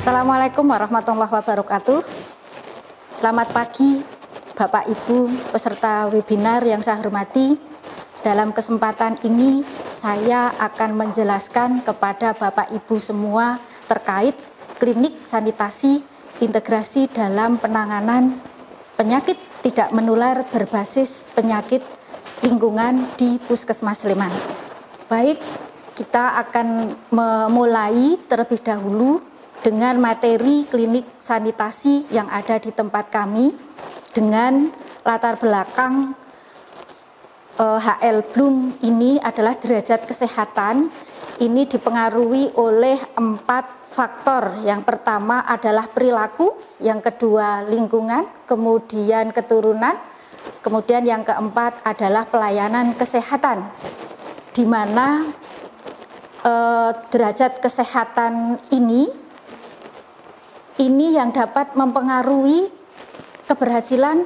Assalamualaikum warahmatullahi wabarakatuh. Selamat pagi Bapak Ibu peserta webinar yang saya hormati. Dalam kesempatan ini saya akan menjelaskan kepada Bapak Ibu semua terkait klinik sanitasi integrasi dalam penanganan penyakit tidak menular berbasis penyakit lingkungan di Puskesmas Sleman. Baik, kita akan memulai terlebih dahulu dengan materi klinik sanitasi yang ada di tempat kami dengan latar belakang HL Bloom ini adalah derajat kesehatan. Ini dipengaruhi oleh 4 faktor. Yang pertama adalah perilaku, yang kedua lingkungan, kemudian keturunan, kemudian yang keempat adalah pelayanan kesehatan, di mana derajat kesehatan ini yang dapat mempengaruhi keberhasilan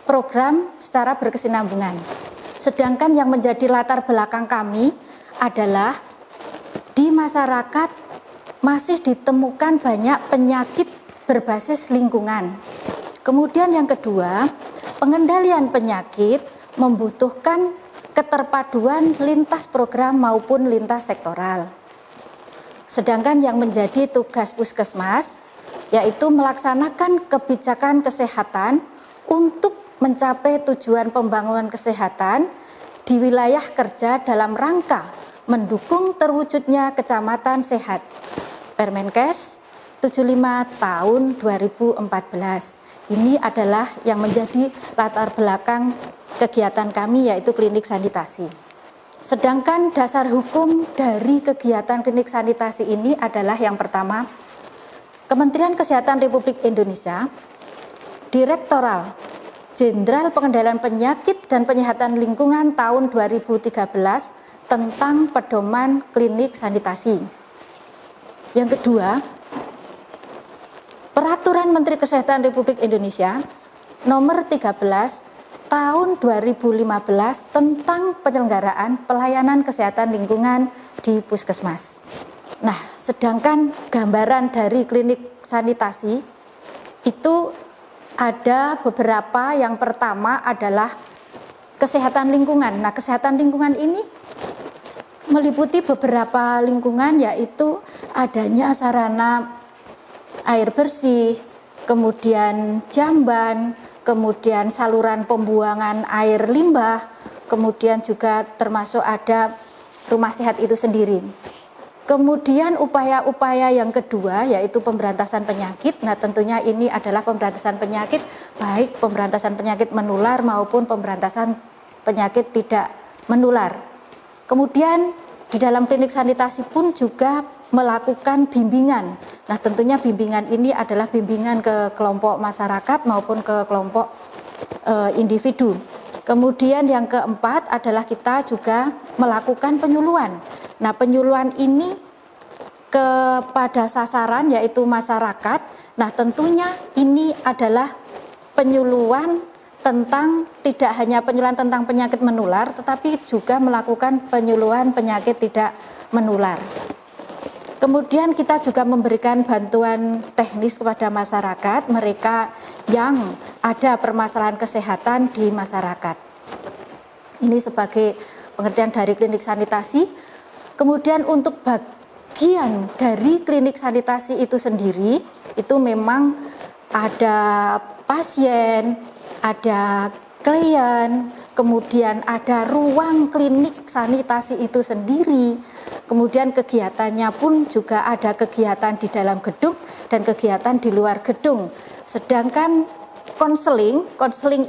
program secara berkesinambungan. Sedangkan yang menjadi latar belakang kami adalah di masyarakat masih ditemukan banyak penyakit berbasis lingkungan. Kemudian yang kedua, pengendalian penyakit membutuhkan keterpaduan lintas program maupun lintas sektoral. Sedangkan yang menjadi tugas puskesmas yaitu melaksanakan kebijakan kesehatan untuk mencapai tujuan pembangunan kesehatan di wilayah kerja dalam rangka mendukung terwujudnya Kecamatan Sehat. Permenkes 75 tahun 2014. Ini adalah yang menjadi latar belakang kegiatan kami yaitu klinik sanitasi. Sedangkan dasar hukum dari kegiatan klinik sanitasi ini adalah yang pertama, Kementerian Kesehatan Republik Indonesia, Direktorat Jenderal Pengendalian Penyakit dan Penyihatan Lingkungan tahun 2013 tentang pedoman klinik sanitasi. Yang kedua, Peraturan Menteri Kesehatan Republik Indonesia nomor 13 tahun 2015 tentang penyelenggaraan pelayanan kesehatan lingkungan di puskesmas. Nah, sedangkan gambaran dari klinik sanitasi itu ada beberapa. Yang pertama adalah kesehatan lingkungan. Nah, kesehatan lingkungan ini meliputi beberapa lingkungan, yaitu adanya sarana air bersih, kemudian jamban, kemudian saluran pembuangan air limbah, kemudian juga termasuk ada rumah sehat itu sendiri. Kemudian upaya-upaya yang kedua yaitu pemberantasan penyakit. Nah, tentunya ini adalah pemberantasan penyakit, baik pemberantasan penyakit menular maupun pemberantasan penyakit tidak menular. Kemudian di dalam klinik sanitasi pun juga melakukan bimbingan. Nah, tentunya bimbingan ini adalah bimbingan ke kelompok masyarakat maupun ke kelompok individu. Kemudian yang keempat adalah kita juga melakukan penyuluhan. Nah, penyuluhan ini kepada sasaran yaitu masyarakat. Nah, tentunya ini adalah penyuluhan tentang tidak hanya penyuluhan tentang penyakit menular, tetapi juga melakukan penyuluhan penyakit tidak menular. Kemudian kita juga memberikan bantuan teknis kepada masyarakat, mereka yang ada permasalahan kesehatan di masyarakat. Ini sebagai pengertian dari klinik sanitasi. Kemudian untuk bagian dari klinik sanitasi itu sendiri, itu memang ada pasien, ada klien, kemudian ada ruang klinik sanitasi itu sendiri. Kemudian kegiatannya pun juga ada kegiatan di dalam gedung dan kegiatan di luar gedung. Sedangkan konseling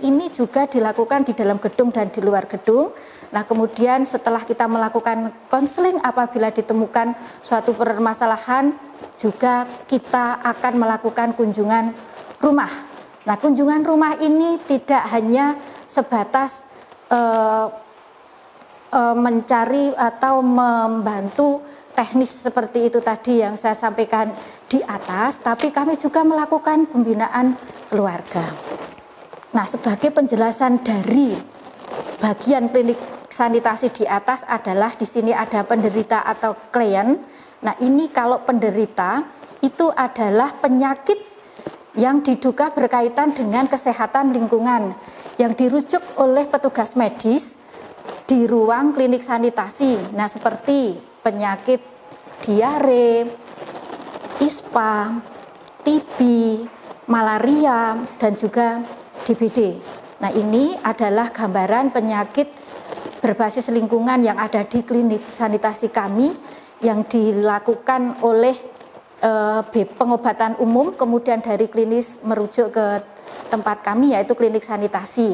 ini juga dilakukan di dalam gedung dan di luar gedung. Nah, kemudian setelah kita melakukan konseling, apabila ditemukan suatu permasalahan, juga kita akan melakukan kunjungan rumah. Nah, kunjungan rumah ini tidak hanya sebatas mencari atau membantu teknis seperti itu tadi yang saya sampaikan di atas, tapi kami juga melakukan pembinaan keluarga. Nah, sebagai penjelasan dari bagian klinik sanitasi di atas adalah di sini ada penderita atau klien. Nah, ini kalau penderita itu adalah penyakit yang diduga berkaitan dengan kesehatan lingkungan yang dirujuk oleh petugas medis di ruang klinik sanitasi. Nah, seperti penyakit diare, ISPA, TB, malaria, dan juga DBD. Nah, ini adalah gambaran penyakit berbasis lingkungan yang ada di klinik sanitasi kami yang dilakukan oleh pengobatan umum, kemudian dari klinis merujuk ke tempat kami yaitu klinik sanitasi.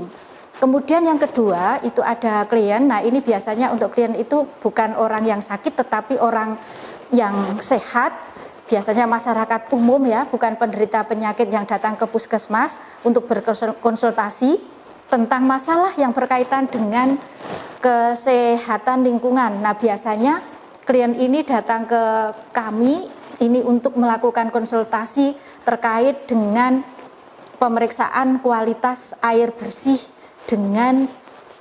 Kemudian yang kedua itu ada klien. Nah, ini biasanya untuk klien itu bukan orang yang sakit tetapi orang yang sehat, biasanya masyarakat umum ya, bukan penderita penyakit yang datang ke puskesmas untuk berkonsultasi tentang masalah yang berkaitan dengan kesehatan lingkungan. Nah, biasanya klien ini datang ke kami ini untuk melakukan konsultasi terkait dengan pemeriksaan kualitas air bersih dengan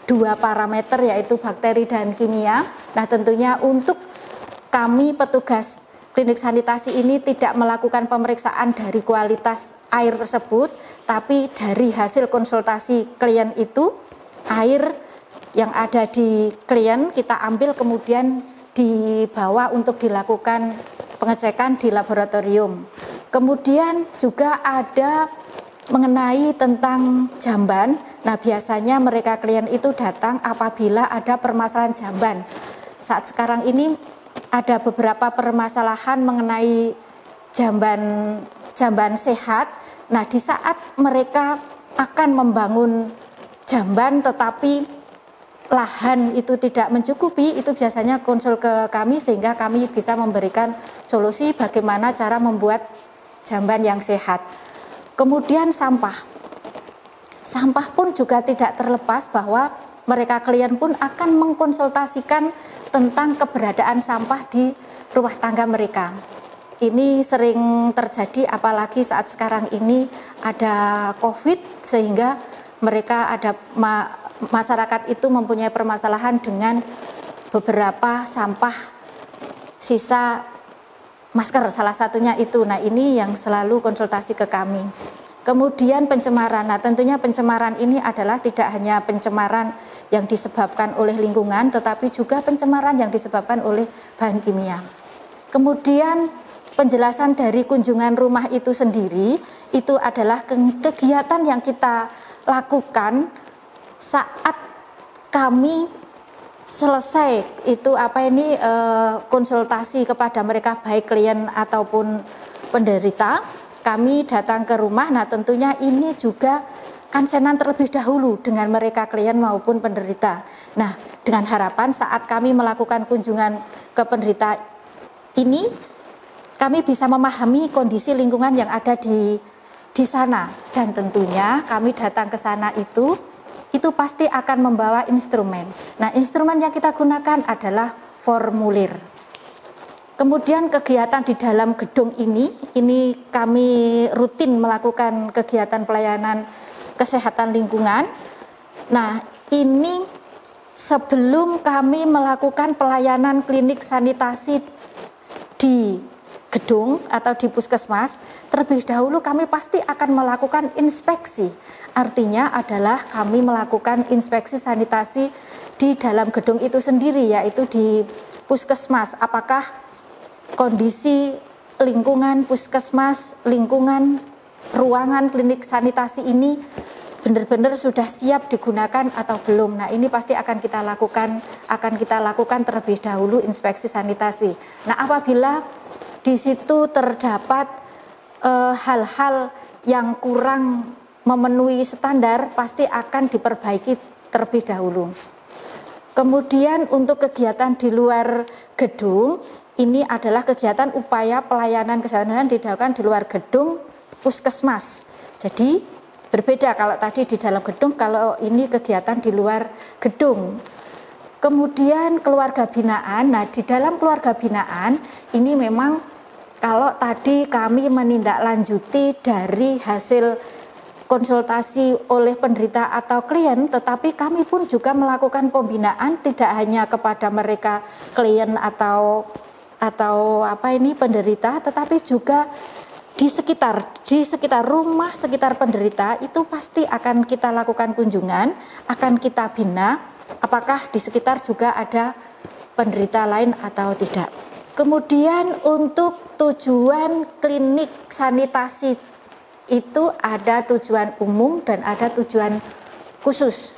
2 parameter yaitu bakteri dan kimia. Nah, tentunya untuk kami petugas klinik sanitasi ini tidak melakukan pemeriksaan dari kualitas air tersebut, tapi dari hasil konsultasi klien itu, air yang ada di klien kita ambil kemudian dibawa untuk dilakukan pengecekan di laboratorium. Kemudian juga ada mengenai tentang jamban. Nah, biasanya mereka klien itu datang apabila ada permasalahan jamban. Saat sekarang ini ada beberapa permasalahan mengenai jamban sehat. Nah, di saat mereka akan membangun jamban tetapi lahan itu tidak mencukupi, itu biasanya konsul ke kami sehingga kami bisa memberikan solusi bagaimana cara membuat jamban yang sehat. Kemudian sampah pun juga tidak terlepas bahwa mereka klien pun akan mengkonsultasikan tentang keberadaan sampah di rumah tangga mereka. Ini sering terjadi apalagi saat sekarang ini ada COVID sehingga mereka ada masyarakat itu mempunyai permasalahan dengan beberapa sampah sisa masker, salah satunya itu. Nah, ini yang selalu konsultasi ke kami. Kemudian pencemaran. Nah, tentunya pencemaran ini adalah tidak hanya pencemaran yang disebabkan oleh lingkungan, tetapi juga pencemaran yang disebabkan oleh bahan kimia. Kemudian penjelasan dari kunjungan rumah itu sendiri, itu adalah kegiatan yang kita lakukan saat kami selesai itu konsultasi kepada mereka baik klien ataupun penderita, kami datang ke rumah. Nah, tentunya ini juga kansenan terlebih dahulu dengan mereka klien maupun penderita. Nah, dengan harapan saat kami melakukan kunjungan ke penderita ini, kami bisa memahami kondisi lingkungan yang ada di sana, dan tentunya kami datang ke sana itu pasti akan membawa instrumen. Nah, instrumen yang kita gunakan adalah formulir. Kemudian kegiatan di dalam gedung ini kami rutin melakukan kegiatan pelayanan kesehatan lingkungan. Nah, ini sebelum kami melakukan pelayanan klinik sanitasi di gedung atau di puskesmas, terlebih dahulu kami pasti akan melakukan inspeksi. Artinya adalah kami melakukan inspeksi sanitasi di dalam gedung itu sendiri, yaitu di puskesmas. Apakah kondisi lingkungan puskesmas, lingkungan ruangan klinik sanitasi ini benar-benar sudah siap digunakan atau belum. Nah, ini pasti akan kita lakukan terlebih dahulu inspeksi sanitasi. Nah, apabila di situ terdapat hal-hal yang kurang memenuhi standar, pasti akan diperbaiki terlebih dahulu. Kemudian untuk kegiatan di luar gedung, ini adalah kegiatan upaya pelayanan kesehatan yang dilakukan di luar gedung puskesmas. Jadi berbeda kalau tadi di dalam gedung, kalau ini kegiatan di luar gedung. Kemudian keluarga binaan. Nah, di dalam keluarga binaan ini memang kalau tadi kami menindaklanjuti dari hasil konsultasi oleh penderita atau klien, tetapi kami pun juga melakukan pembinaan tidak hanya kepada mereka klien atau atau penderita, tetapi juga di sekitar rumah, sekitar penderita itu pasti akan kita lakukan kunjungan, akan kita bina apakah di sekitar juga ada penderita lain atau tidak. Kemudian untuk tujuan klinik sanitasi itu ada tujuan umum dan ada tujuan khusus.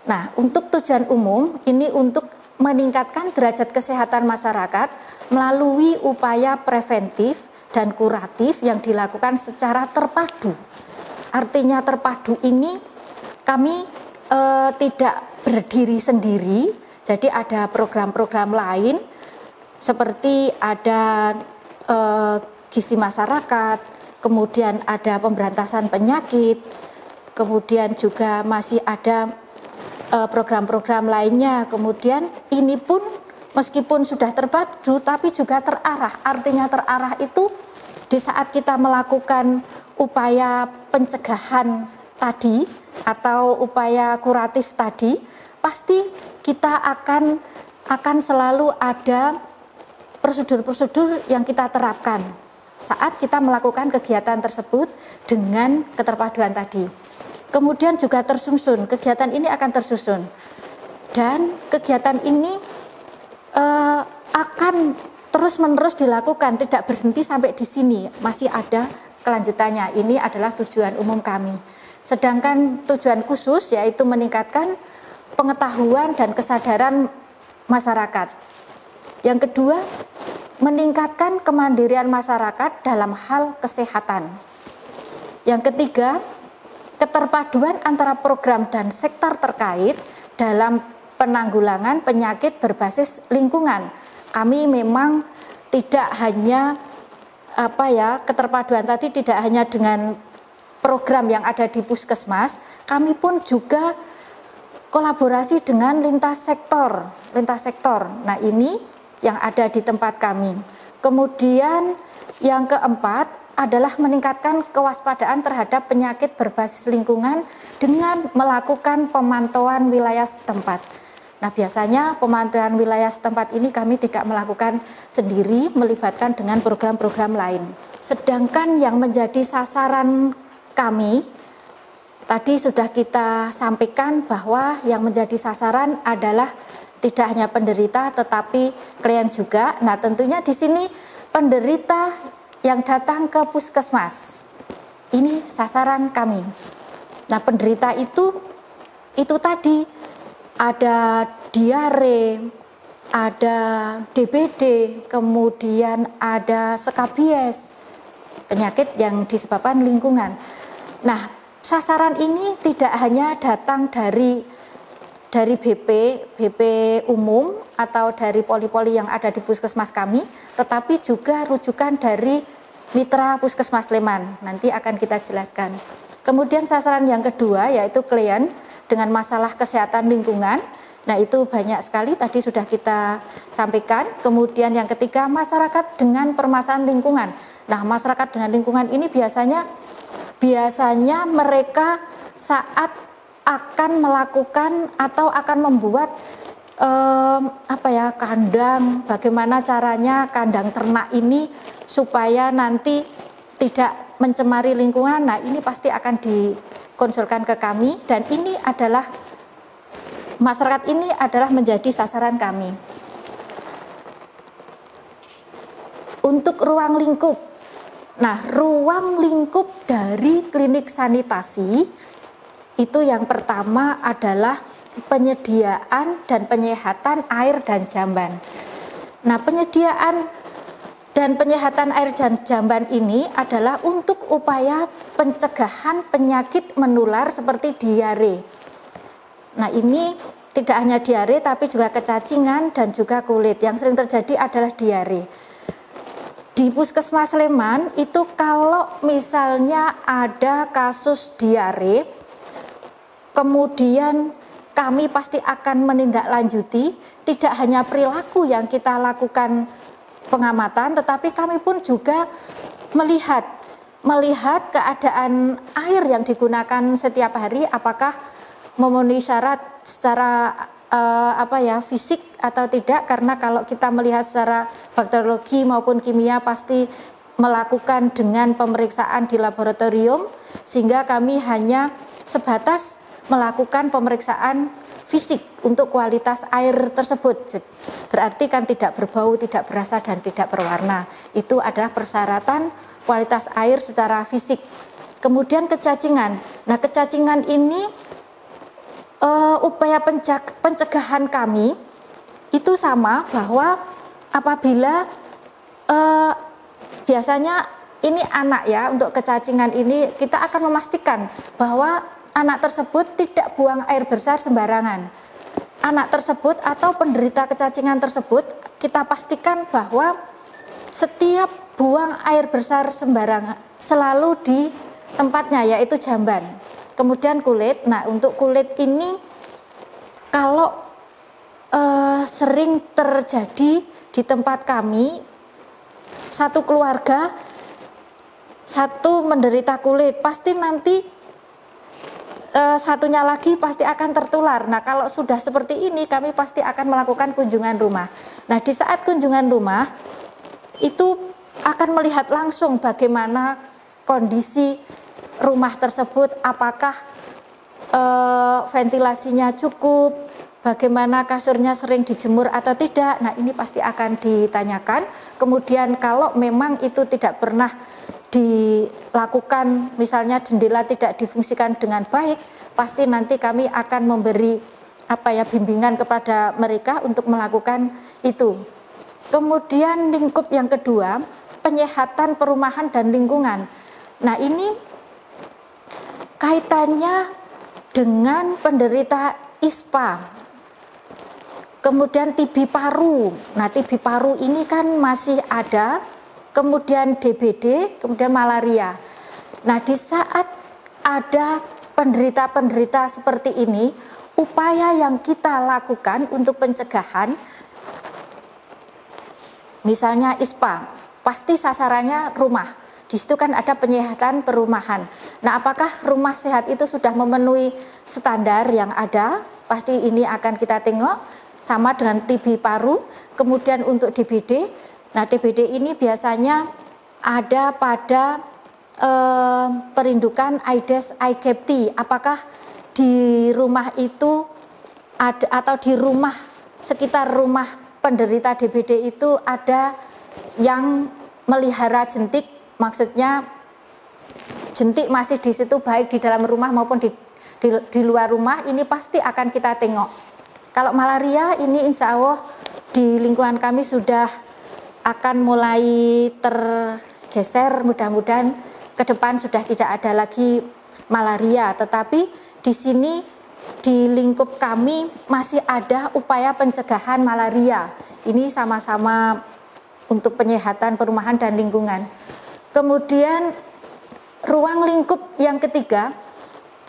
Nah, untuk tujuan umum ini untuk meningkatkan derajat kesehatan masyarakat melalui upaya preventif dan kuratif yang dilakukan secara terpadu. Artinya terpadu ini kami tidak berdiri sendiri, jadi ada program-program lain seperti ada gizi masyarakat, kemudian ada pemberantasan penyakit, kemudian juga masih ada program-program lainnya. Kemudian ini pun meskipun sudah terpadu tapi juga terarah. Artinya terarah itu di saat kita melakukan upaya pencegahan tadi atau upaya kuratif tadi, pasti kita akan selalu ada prosedur-prosedur yang kita terapkan saat kita melakukan kegiatan tersebut dengan keterpaduan tadi. Kemudian juga tersusun, kegiatan ini akan tersusun dan kegiatan ini akan terus-menerus dilakukan, tidak berhenti sampai di sini, masih ada kelanjutannya. Ini adalah tujuan umum kami. Sedangkan tujuan khusus yaitu meningkatkan pengetahuan dan kesadaran masyarakat. Yang kedua, meningkatkan kemandirian masyarakat dalam hal kesehatan. Yang ketiga, keterpaduan antara program dan sektor terkait dalam penanggulangan penyakit berbasis lingkungan. Kami memang tidak hanya keterpaduan tadi tidak hanya dengan program yang ada di puskesmas, kami pun juga kolaborasi dengan lintas sektor. Nah, ini yang ada di tempat kami. Kemudian yang keempat adalah meningkatkan kewaspadaan terhadap penyakit berbasis lingkungan dengan melakukan pemantauan wilayah setempat. Nah, biasanya pemantauan wilayah setempat ini kami tidak melakukan sendiri, melibatkan dengan program-program lain. Sedangkan yang menjadi sasaran kami, tadi sudah kita sampaikan bahwa yang menjadi sasaran adalah tidak hanya penderita tetapi klien juga. Nah, tentunya di sini penderita yang datang ke puskesmas, ini sasaran kami. Nah, penderita itu tadi ada diare, ada DBD, kemudian ada skabies, penyakit yang disebabkan lingkungan. Nah, sasaran ini tidak hanya datang dari BP umum atau dari poli-poli yang ada di puskesmas kami, tetapi juga rujukan dari mitra puskesmas Sleman. Nanti akan kita jelaskan. Kemudian sasaran yang kedua yaitu klien dengan masalah kesehatan lingkungan. Nah, itu banyak sekali tadi sudah kita sampaikan. Kemudian yang ketiga, masyarakat dengan permasalahan lingkungan. Nah, masyarakat dengan lingkungan ini biasanya mereka saat akan melakukan atau akan membuat kandang, bagaimana caranya kandang ternak ini supaya nanti tidak mencemari lingkungan. Nah, ini pasti akan dikonsulkan ke kami dan ini adalah masyarakat ini adalah menjadi sasaran kami. Untuk ruang lingkup. Nah, ruang lingkup dari klinik sanitasi itu yang pertama adalah penyediaan dan penyehatan air dan jamban. Nah, penyediaan dan penyehatan air dan jamban ini adalah untuk upaya pencegahan penyakit menular seperti diare. Nah, ini tidak hanya diare tapi juga kecacingan dan juga kulit. Yang sering terjadi adalah diare. Di Puskesmas Sleman itu kalau misalnya ada kasus diare, kemudian kami pasti akan menindaklanjuti, tidak hanya perilaku yang kita lakukan pengamatan, tetapi kami pun juga melihat keadaan air yang digunakan setiap hari, apakah memenuhi syarat secara fisik atau tidak, karena kalau kita melihat secara bakteriologi maupun kimia pasti melakukan dengan pemeriksaan di laboratorium, sehingga kami hanya sebatas melakukan pemeriksaan fisik untuk kualitas air tersebut. Berarti kan tidak berbau, tidak berasa, dan tidak berwarna. Itu adalah persyaratan kualitas air secara fisik. Kemudian kecacingan. Nah, kecacingan ini upaya pencegahan kami itu sama, bahwa apabila biasanya ini anak ya, untuk kecacingan ini kita akan memastikan bahwa anak tersebut tidak buang air besar sembarangan. Anak tersebut atau penderita kecacingan tersebut kita pastikan bahwa setiap buang air besar sembarangan selalu di tempatnya, yaitu jamban. Kemudian kulit. Nah, untuk kulit ini kalau sering terjadi di tempat kami, satu keluarga satu menderita kulit, pasti nanti satunya lagi pasti akan tertular. Nah, kalau sudah seperti ini, kami pasti akan melakukan kunjungan rumah. Nah, di saat kunjungan rumah itu akan melihat langsung bagaimana kondisi rumah tersebut, apakah ventilasinya cukup, bagaimana kasurnya sering dijemur atau tidak. Nah, ini pasti akan ditanyakan. Kemudian kalau memang itu tidak pernah dilakukan, misalnya jendela tidak difungsikan dengan baik, pasti nanti kami akan memberi bimbingan kepada mereka untuk melakukan itu. Kemudian lingkup yang kedua, penyehatan perumahan dan lingkungan. Nah, ini kaitannya dengan penderita ISPA, kemudian TB paru. Nah, TB paru ini kan masih ada, kemudian DBD, kemudian malaria. Nah, di saat ada penderita-penderita seperti ini, upaya yang kita lakukan untuk pencegahan, misalnya ISPA, pasti sasarannya rumah. Di situ kan ada penyehatan perumahan. Nah, apakah rumah sehat itu sudah memenuhi standar yang ada? Pasti ini akan kita tengok, sama dengan TB paru. Kemudian untuk DBD, nah DBD ini biasanya ada pada perindukan Aedes aegypti. Apakah di rumah itu ada, atau di rumah sekitar rumah penderita DBD itu ada yang melihara jentik, maksudnya jentik masih di situ, baik di dalam rumah maupun di luar rumah, ini pasti akan kita tengok. Kalau malaria ini insya Allah di lingkungan kami sudah akan mulai tergeser, mudah-mudahan ke depan sudah tidak ada lagi malaria. Tetapi di sini di lingkup kami masih ada upaya pencegahan malaria. Ini sama-sama untuk penyehatan perumahan dan lingkungan. Kemudian ruang lingkup yang ketiga,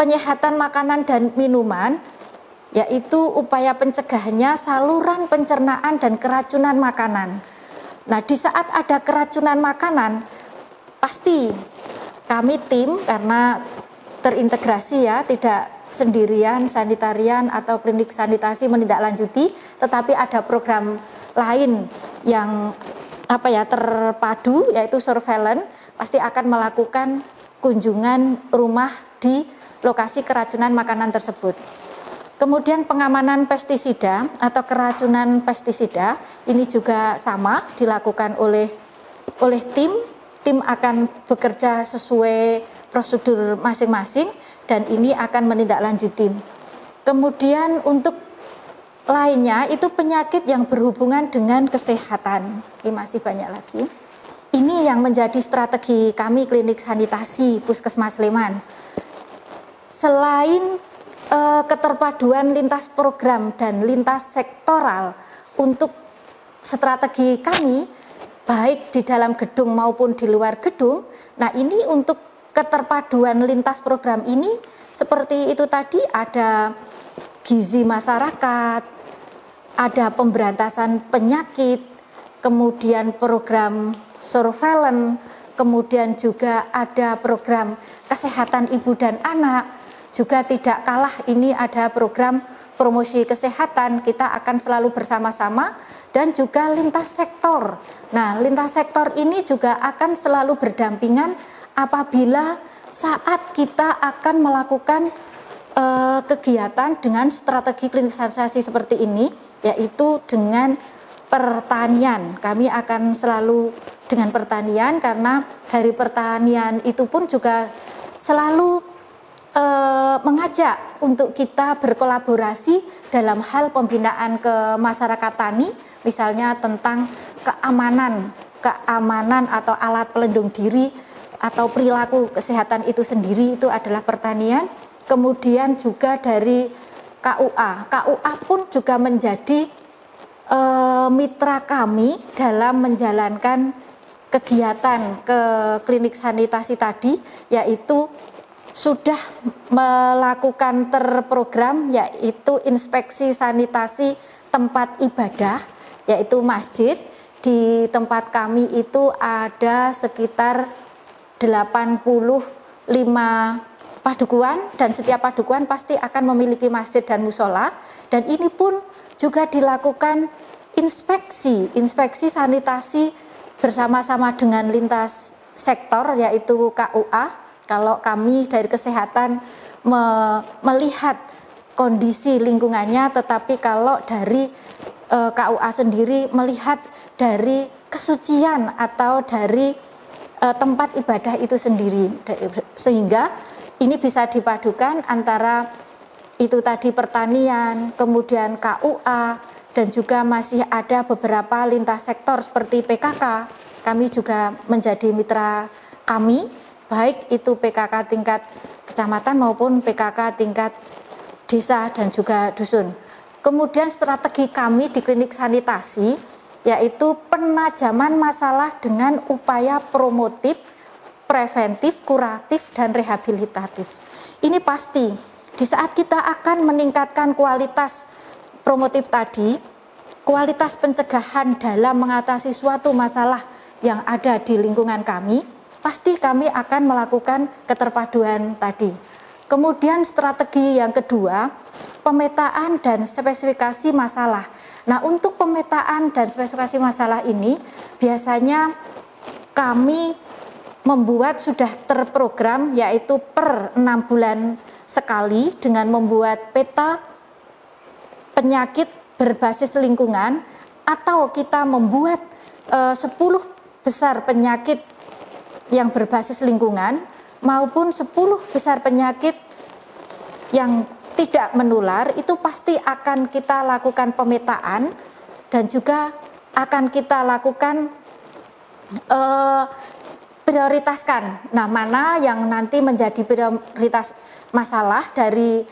penyehatan makanan dan minuman, yaitu upaya pencegahannya saluran pencernaan dan keracunan makanan. Nah, di saat ada keracunan makanan, pasti kami tim, karena terintegrasi ya, tidak sendirian sanitarian atau klinik sanitasi menindaklanjuti, tetapi ada program lain yang terpadu, yaitu surveillance, pasti akan melakukan kunjungan rumah di lokasi keracunan makanan tersebut. Kemudian pengamanan pestisida atau keracunan pestisida ini juga sama dilakukan oleh tim akan bekerja sesuai prosedur masing-masing dan ini akan menindaklanjuti. Kemudian untuk lainnya itu penyakit yang berhubungan dengan kesehatan. Ini masih banyak lagi. Ini yang menjadi strategi kami klinik sanitasi Puskesmas Sleman. Selain keterpaduan lintas program dan lintas sektoral untuk strategi kami, baik di dalam gedung maupun di luar gedung. Nah, ini untuk keterpaduan lintas program ini seperti itu tadi, ada gizi masyarakat, ada pemberantasan penyakit, kemudian program surveillance, kemudian juga ada program kesehatan ibu dan anak, juga tidak kalah ini ada program promosi kesehatan kita akan selalu bersama-sama dan juga lintas sektor. Nah, lintas sektor ini juga akan selalu berdampingan apabila saat kita akan melakukan kegiatan dengan strategi klinikalisasi seperti ini, yaitu dengan pertanian. Kami akan selalu dengan pertanian karena Hari Pertanian itu pun juga selalu mengajak untuk kita berkolaborasi dalam hal pembinaan ke masyarakat tani, misalnya tentang keamanan atau alat pelindung diri atau perilaku kesehatan itu sendiri, itu adalah pertanian. Kemudian juga dari KUA pun juga menjadi mitra kami dalam menjalankan kegiatan ke klinik sanitasi tadi, yaitu sudah melakukan terprogram yaitu inspeksi sanitasi tempat ibadah, yaitu masjid. Di tempat kami itu ada sekitar 85 padukuan, dan setiap padukuan pasti akan memiliki masjid dan musola, dan ini pun juga dilakukan inspeksi sanitasi bersama-sama dengan lintas sektor, yaitu KUA. Kalau kami dari kesehatan melihat kondisi lingkungannya, tetapi kalau dari KUA sendiri melihat dari kesucian atau dari tempat ibadah itu sendiri, sehingga ini bisa dipadukan antara itu tadi pertanian, kemudian KUA, dan juga masih ada beberapa lintas sektor seperti PKK. Kami juga menjadi mitra kami, baik itu PKK tingkat kecamatan maupun PKK tingkat desa dan juga dusun. Kemudian strategi kami di klinik sanitasi yaitu penajaman masalah dengan upaya promotif, preventif, kuratif, dan rehabilitatif. Ini pasti di saat kita akan meningkatkan kualitas promotif tadi, kualitas pencegahan dalam mengatasi suatu masalah yang ada di lingkungan kami, pasti kami akan melakukan keterpaduan tadi. Kemudian strategi yang kedua, pemetaan dan spesifikasi masalah. Nah, untuk pemetaan dan spesifikasi masalah ini biasanya kami membuat sudah terprogram, yaitu per 6 bulan sekali dengan membuat peta penyakit berbasis lingkungan, atau kita membuat 10 besar penyakit yang berbasis lingkungan maupun 10 besar penyakit yang tidak menular. Itu pasti akan kita lakukan pemetaan dan juga akan kita lakukan prioritaskan. Nah, mana yang nanti menjadi prioritas masalah dari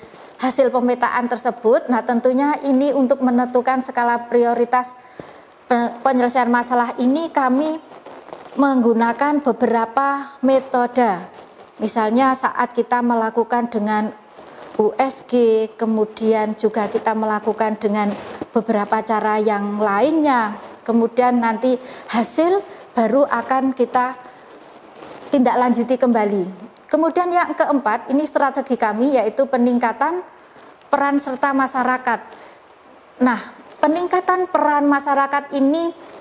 hasil pemetaan tersebut. Nah, tentunya ini untuk menentukan skala prioritas penyelesaian masalah ini kami menggunakan beberapa metode. Misalnya saat kita melakukan dengan USG, kemudian juga kita melakukan dengan beberapa cara yang lainnya. Kemudian nanti hasil baru akan kita tindak lanjuti kembali. Kemudian yang keempat, ini strategi kami yaitu peningkatan peran serta masyarakat. Nah, peningkatan peran masyarakat ini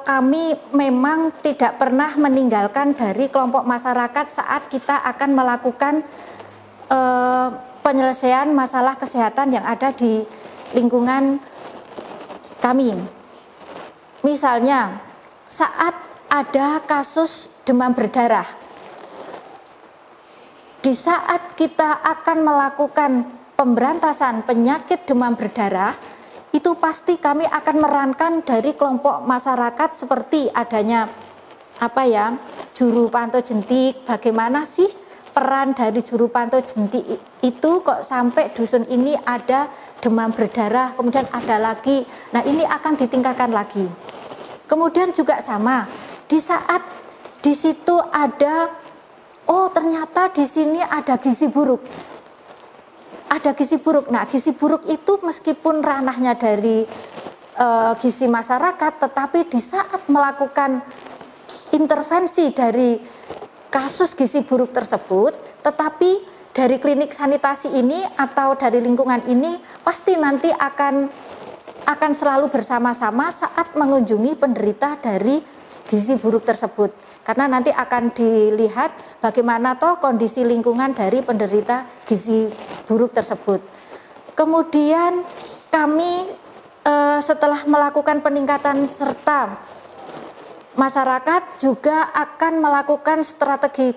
kami memang tidak pernah meninggalkan dari kelompok masyarakat saat kita akan melakukan penyelesaian masalah kesehatan yang ada di lingkungan kami. Misalnya, saat ada kasus demam berdarah, di saat kita akan melakukan pemberantasan penyakit demam berdarah, itu pasti kami akan merankan dari kelompok masyarakat seperti adanya juru pantau jentik. Bagaimana sih peran dari juru pantau jentik itu kok sampai dusun ini ada demam berdarah, kemudian ada lagi. Nah, ini akan ditingkatkan lagi. Kemudian juga sama, di saat di situ ada, ternyata di sini ada gizi buruk. Ada gizi buruk. Nah, gizi buruk itu meskipun ranahnya dari gizi masyarakat, tetapi di saat melakukan intervensi dari kasus gizi buruk tersebut, tetapi dari klinik sanitasi ini atau dari lingkungan ini pasti nanti akan selalu bersama-sama saat mengunjungi penderita dari gizi buruk tersebut. Karena nanti akan dilihat bagaimana toh kondisi lingkungan dari penderita gizi buruk tersebut. Kemudian kami setelah melakukan peningkatan serta masyarakat juga akan melakukan strategi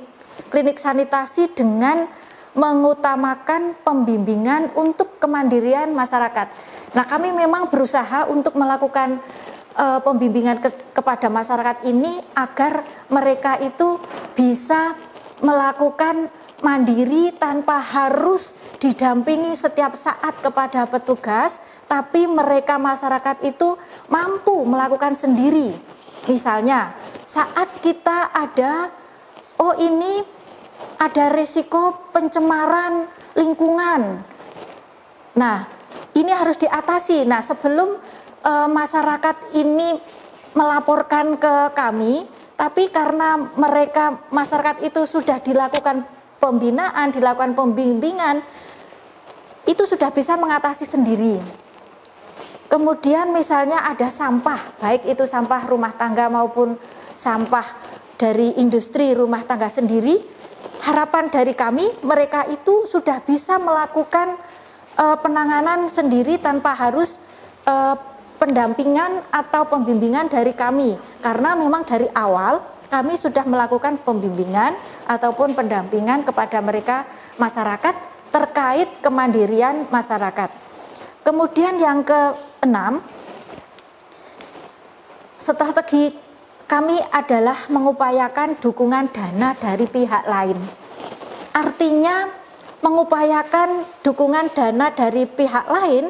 klinik sanitasi dengan mengutamakan pembimbingan untuk kemandirian masyarakat. Nah, kami memang berusaha untuk melakukan pembimbingan kepada masyarakat ini agar mereka itu bisa melakukan mandiri tanpa harus didampingi setiap saat kepada petugas, tapi mereka masyarakat itu mampu melakukan sendiri. Misalnya, saat kita ada, ini ada risiko pencemaran lingkungan. Nah, ini harus diatasi. Nah, sebelum masyarakat ini melaporkan ke kami, tapi karena masyarakat itu sudah dilakukan pembinaan, dilakukan pembimbingan, itu sudah bisa mengatasi sendiri. Kemudian misalnya ada sampah, baik itu sampah rumah tangga maupun sampah dari industri rumah tangga sendiri, harapan dari kami mereka itu sudah bisa melakukan penanganan sendiri tanpa harus pendampingan atau pembimbingan dari kami, karena memang dari awal kami sudah melakukan pembimbingan ataupun pendampingan kepada mereka masyarakat terkait kemandirian masyarakat. Kemudian yang keenam, strategi kami adalah mengupayakan dukungan dana dari pihak lain. Artinya mengupayakan dukungan dana dari pihak lain,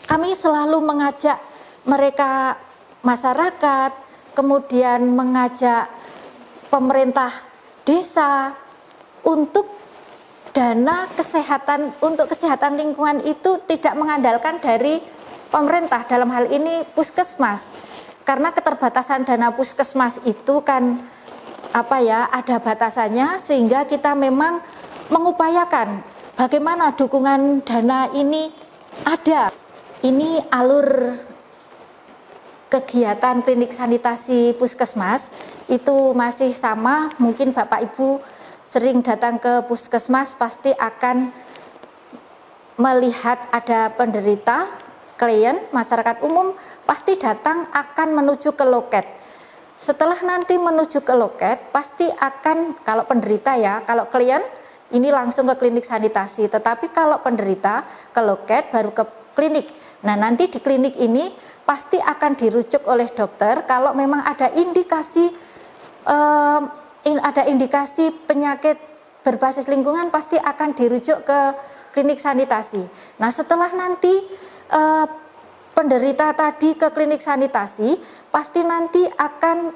kami selalu mengajak mereka masyarakat, kemudian mengajak pemerintah desa untuk dana kesehatan, untuk kesehatan lingkungan itu tidak mengandalkan dari pemerintah, dalam hal ini puskesmas. Karena keterbatasan dana puskesmas itu kan ada batasannya, sehingga kita memang mengupayakan bagaimana dukungan dana ini ada. Ini alur kegiatan klinik sanitasi puskesmas itu masih sama. Mungkin Bapak Ibu sering datang ke puskesmas pasti akan melihat ada penderita, klien, masyarakat umum pasti datang akan menuju ke loket. Setelah nanti menuju ke loket pasti akan, kalau penderita ya, kalau klien ini langsung ke klinik sanitasi, tetapi kalau penderita ke loket baru ke klinik. Nah, nanti di klinik ini pasti akan dirujuk oleh dokter kalau memang ada indikasi penyakit berbasis lingkungan, pasti akan dirujuk ke klinik sanitasi. Nah, setelah nanti penderita tadi ke klinik sanitasi, pasti nanti akan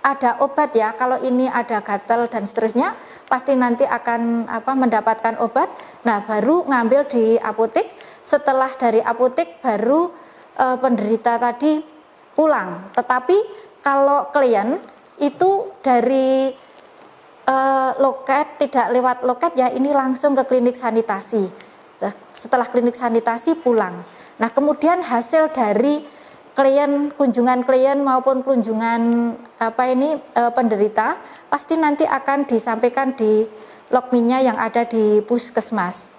ada obat ya. Kalau ini ada gatal dan seterusnya, pasti nanti akan mendapatkan obat. Nah, baru ngambil di apotek. Setelah dari apotek baru penderita tadi pulang. Tetapi kalau klien itu dari loket, tidak lewat loket ya, ini langsung ke klinik sanitasi. Setelah klinik sanitasi pulang. Nah, kemudian hasil dari kunjungan klien maupun kunjungan penderita pasti nanti akan disampaikan di logminnya yang ada di puskesmas.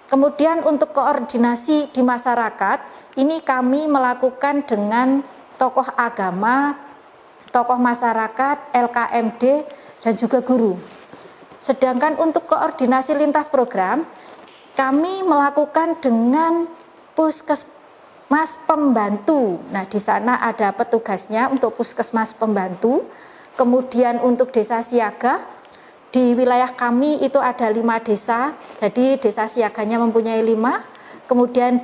Kemudian untuk koordinasi di masyarakat, ini kami melakukan dengan tokoh agama, tokoh masyarakat, LKMD, dan juga guru. Sedangkan untuk koordinasi lintas program, kami melakukan dengan puskesmas pembantu. Nah, di sana ada petugasnya untuk puskesmas pembantu. Kemudian untuk desa siaga, di wilayah kami itu ada 5 desa, jadi desa siaganya mempunyai 5, kemudian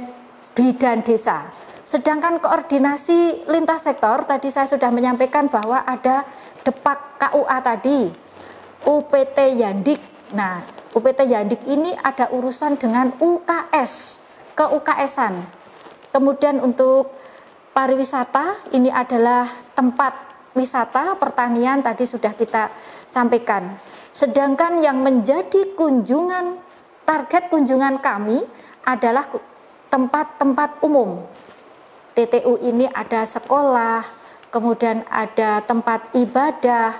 bidan desa. Sedangkan koordinasi lintas sektor, tadi saya sudah menyampaikan bahwa ada Depak KUA tadi, UPT Yandik. Nah, UPT Yandik ini ada urusan dengan UKS, ke UKS-an. Kemudian untuk pariwisata, ini adalah tempat wisata, pertanian tadi sudah kita sampaikan. Sedangkan yang menjadi kunjungan target kunjungan kami adalah tempat-tempat umum. TTU ini ada sekolah, kemudian ada tempat ibadah,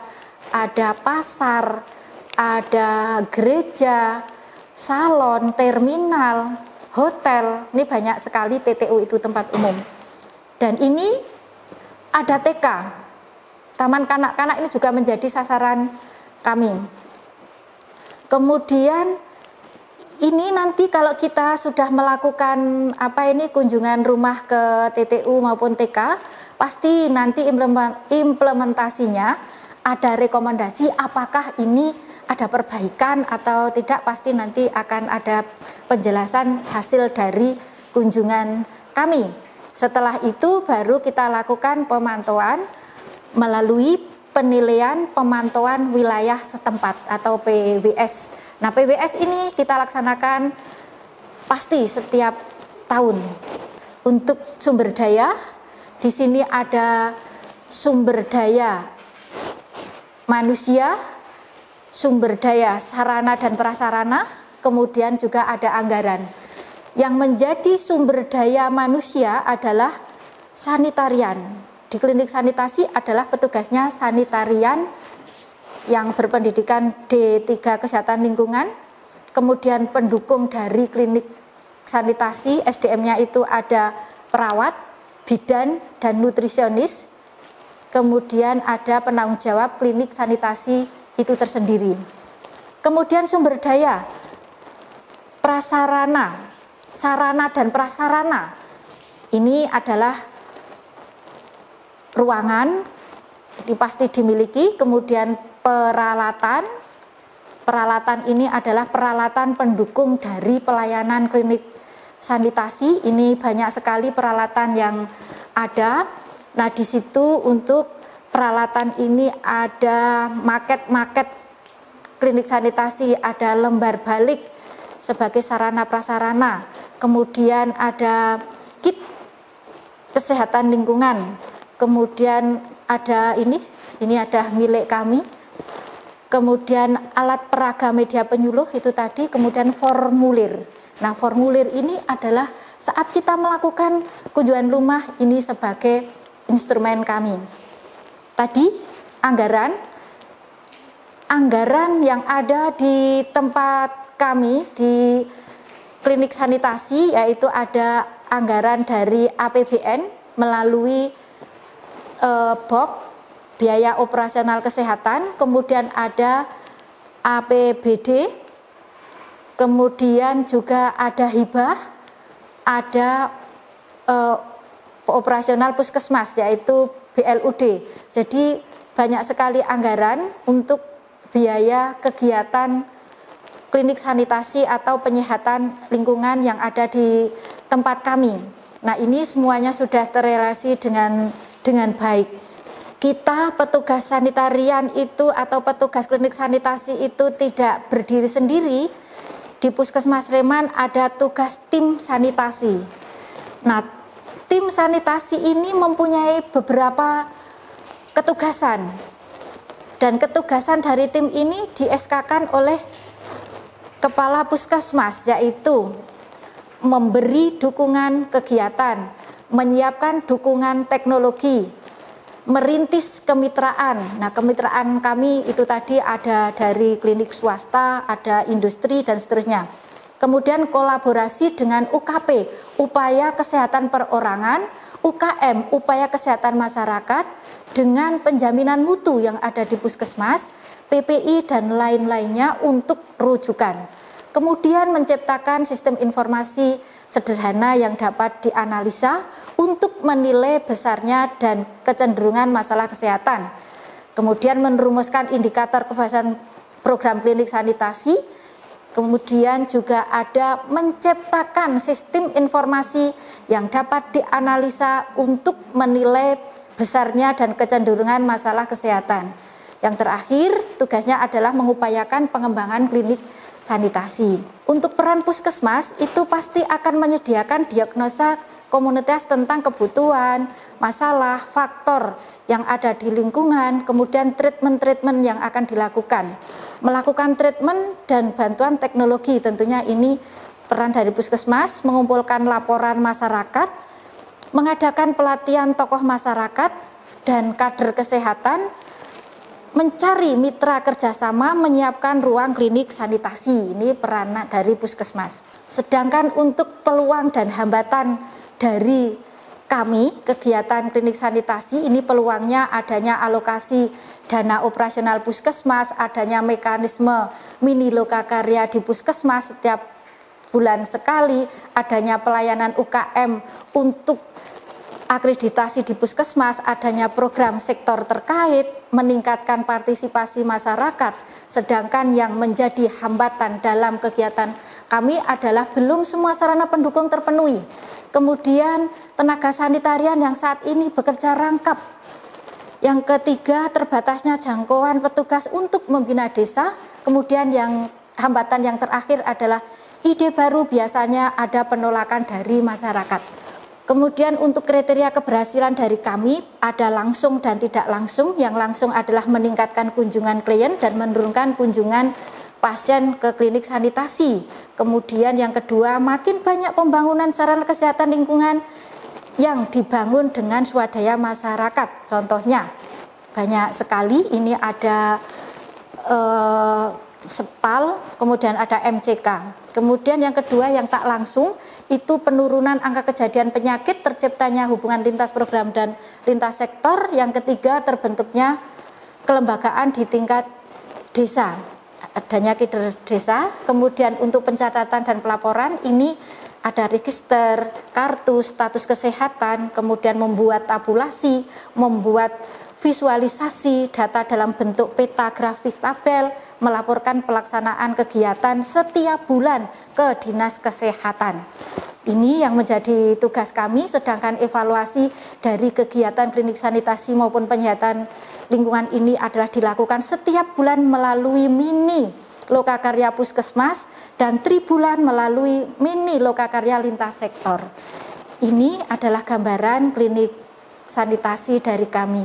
ada pasar, ada gereja, salon, terminal, hotel. Ini banyak sekali TTU itu tempat umum. Dan ini ada TK. Taman kanak-kanak ini juga menjadi sasaran kami. Kemudian ini nanti kalau kita sudah melakukan kunjungan rumah ke TTU maupun TK, pasti nanti implementasinya ada rekomendasi apakah ini ada perbaikan atau tidak, pasti nanti akan ada penjelasan hasil dari kunjungan kami. Setelah itu baru kita lakukan pemantauan melalui penilaian pemantauan wilayah setempat atau PWS. Nah, PWS ini kita laksanakan pasti setiap tahun. Untuk sumber daya, di sini ada sumber daya manusia, sumber daya sarana dan prasarana, kemudian juga ada anggaran. Yang menjadi sumber daya manusia adalah sanitarian. Di klinik sanitasi adalah petugasnya sanitarian yang berpendidikan D3 Kesehatan Lingkungan, kemudian pendukung dari klinik sanitasi, SDM-nya itu ada perawat, bidan, dan nutrisionis, kemudian ada penanggung jawab klinik sanitasi itu tersendiri. Kemudian sumber daya, prasarana, sarana dan prasarana, ini adalah ruangan, ini pasti dimiliki, kemudian peralatan ini adalah peralatan pendukung dari pelayanan klinik sanitasi. Ini banyak sekali peralatan yang ada. Nah, di situ untuk peralatan ini ada maket klinik sanitasi, ada lembar balik sebagai sarana prasarana, kemudian ada kit kesehatan lingkungan, kemudian ada ini ada milik kami, kemudian alat peraga media penyuluh itu tadi, kemudian formulir. Nah, formulir ini adalah saat kita melakukan kunjungan rumah, ini sebagai instrumen kami. Tadi anggaran yang ada di tempat kami di klinik sanitasi, yaitu ada anggaran dari APBN melalui BOK, biaya operasional kesehatan, kemudian ada APBD, kemudian juga ada hibah, ada operasional puskesmas yaitu BLUD. Jadi banyak sekali anggaran untuk biaya kegiatan klinik sanitasi atau penyehatan lingkungan yang ada di tempat kami. Nah, ini semuanya sudah terrelasi dengan baik. Kita petugas sanitarian itu atau petugas klinik sanitasi itu tidak berdiri sendiri. Di Puskesmas Sleman ada tugas tim sanitasi. Nah, tim sanitasi ini mempunyai beberapa ketugasan. Dan ketugasan dari tim ini di-SK-kan oleh Kepala Puskesmas, yaitu memberi dukungan kegiatan, menyiapkan dukungan teknologi, merintis kemitraan. Nah, kemitraan kami itu tadi ada dari klinik swasta, ada industri, dan seterusnya. Kemudian kolaborasi dengan UKP, upaya kesehatan perorangan, UKM, upaya kesehatan masyarakat, dengan penjaminan mutu yang ada di puskesmas, PPI, dan lain-lainnya untuk rujukan. Kemudian menciptakan sistem informasi sederhana yang dapat dianalisa untuk menilai besarnya dan kecenderungan masalah kesehatan. Kemudian merumuskan indikator keberhasilan program klinik sanitasi. Kemudian juga ada menciptakan sistem informasi yang dapat dianalisa untuk menilai besarnya dan kecenderungan masalah kesehatan. Yang terakhir, tugasnya adalah mengupayakan pengembangan klinik sanitasi. Untuk peran puskesmas itu pasti akan menyediakan diagnosa komunitas tentang kebutuhan, masalah, faktor yang ada di lingkungan, kemudian treatment yang akan dilakukan. melakukan treatment dan bantuan teknologi. Tentunya ini peran dari puskesmas, mengumpulkan laporan masyarakat, mengadakan pelatihan tokoh masyarakat dan kader kesehatan, mencari mitra kerjasama, menyiapkan ruang klinik sanitasi. Ini peran dari puskesmas. Sedangkan untuk peluang dan hambatan dari kami, kegiatan klinik sanitasi, ini peluangnya adanya alokasi dana operasional puskesmas, adanya mekanisme mini lokakarya di puskesmas setiap bulan sekali, adanya pelayanan UKM untuk akreditasi di puskesmas, adanya program sektor terkait, meningkatkan partisipasi masyarakat. Sedangkan yang menjadi hambatan dalam kegiatan kami adalah belum semua sarana pendukung terpenuhi. Kemudian tenaga sanitarian yang saat ini bekerja rangkap. Yang ketiga, terbatasnya jangkauan petugas untuk membina desa. Kemudian yang hambatan yang terakhir adalah ide baru, biasanya ada penolakan dari masyarakat. Kemudian untuk kriteria keberhasilan dari kami ada langsung dan tidak langsung. Yang langsung adalah meningkatkan kunjungan klien dan menurunkan kunjungan pasien ke klinik sanitasi. Kemudian yang kedua, makin banyak pembangunan sarana kesehatan lingkungan yang dibangun dengan swadaya masyarakat. Contohnya banyak sekali, ini ada SEPAL, kemudian ada MCK. Kemudian yang kedua yang tak langsung itu penurunan angka kejadian penyakit, terciptanya hubungan lintas program dan lintas sektor. Yang ketiga terbentuknya kelembagaan di tingkat desa, adanya kider desa. Kemudian untuk pencatatan dan pelaporan ini ada register, kartu, status kesehatan, kemudian membuat tabulasi, membuat visualisasi data dalam bentuk peta grafik tabel, melaporkan pelaksanaan kegiatan setiap bulan ke Dinas Kesehatan. Ini yang menjadi tugas kami, sedangkan evaluasi dari kegiatan klinik sanitasi maupun penyihatan lingkungan ini adalah dilakukan setiap bulan melalui mini lokakarya puskesmas dan tribulan melalui mini lokakarya lintas sektor. Ini adalah gambaran klinik sanitasi dari kami.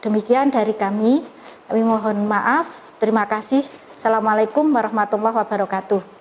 Demikian dari kami mohon maaf, terima kasih. Assalamualaikum warahmatullahi wabarakatuh.